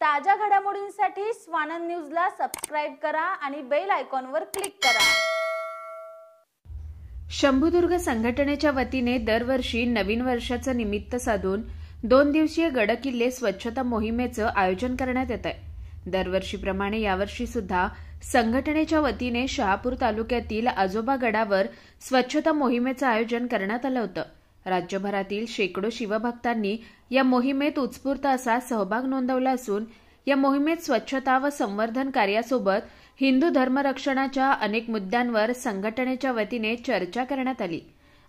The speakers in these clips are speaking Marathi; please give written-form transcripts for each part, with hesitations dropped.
ताज्या घडामोडींसाठी स्वानंद न्यूजला सबस्क्राइब करा आणि बेल आयकॉनवर क्लिक करा। शंभुदुर्ग संघटनेच्या वतीने दरवर्षी नवीन वर्षाचं निमित्त साधून 2 दिवसीय गडकिल्ले स्वच्छता मोहिमेचं आयोजन करण्यात येत आहे। दरवर्षीप्रमाणे यावर्षी सुद्धा संघटनेच्या वतीने शहापूर तालुक्यातील आजोबा गडावर स्वच्छता मोहिमेचं आयोजन करण्यात आलं होतं। राज्यभरातील शेकडो शिवभक्तांनी या मोहिमेत उत्स्फूर्त असा सहभाग नोंदवला असून या मोहिमेत स्वच्छता व संवर्धन कार्यासोबत हिंदू धर्मरक्षणाच्या अनेक मुद्द्यांवर संघटनेच्या वतीने चर्चा करण्यात आली।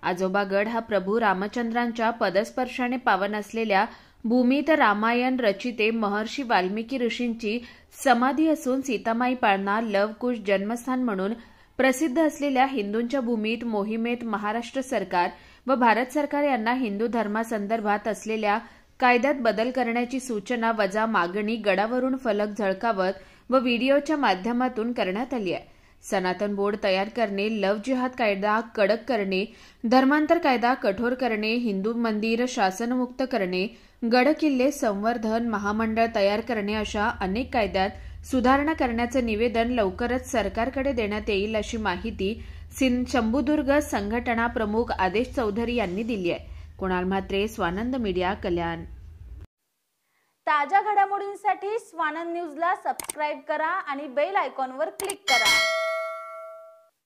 आजोबागड हा प्रभू रामचंद्रांच्या पदस्पर्शाने पावन असलेल्या भूमीत रामायण रचिते महर्षी वाल्मिकी ऋषींची समाधी असून सीतामाई पाळणा लवकुश जन्मस्थान म्हणून प्रसिद्ध असलेल्या हिंदूंच्या भूमीत मोहिमेत महाराष्ट्र सरकार व भारत सरकार यांना हिंदू धर्मासंदर्भात असलेल्या कायद्यात बदल करण्याची सूचना वजा मागणी गडावरून फलक झळकावत व व्हिडिओच्या माध्यमातून करण्यात आली आहे। सनातन बोर्ड तयार करणे, लव्ह जिहाद कायदा कडक करणे, धर्मांतर कायदा कठोर करणे, हिंदू मंदिर शासनमुक्त करणे, गडकिल्ले संवर्धन महामंडळ तयार करणे अशा अनेक कायद्यात सुधारणा करण्याचं निवेदन लवकरच सरकारकडे देण्यात येईल अशी माहिती शंभुदुर्ग संघटना प्रमुख आदेश चौधरी यांनी दिली आहे। कुणाल म्हात्रे, स्वानंद मीडिया, कल्याण। ताज्या घडामोडींसाठी स्वानंद न्यूजला सबस्क्राइब करा आणि बेल आयकॉनवर क्लिक करा।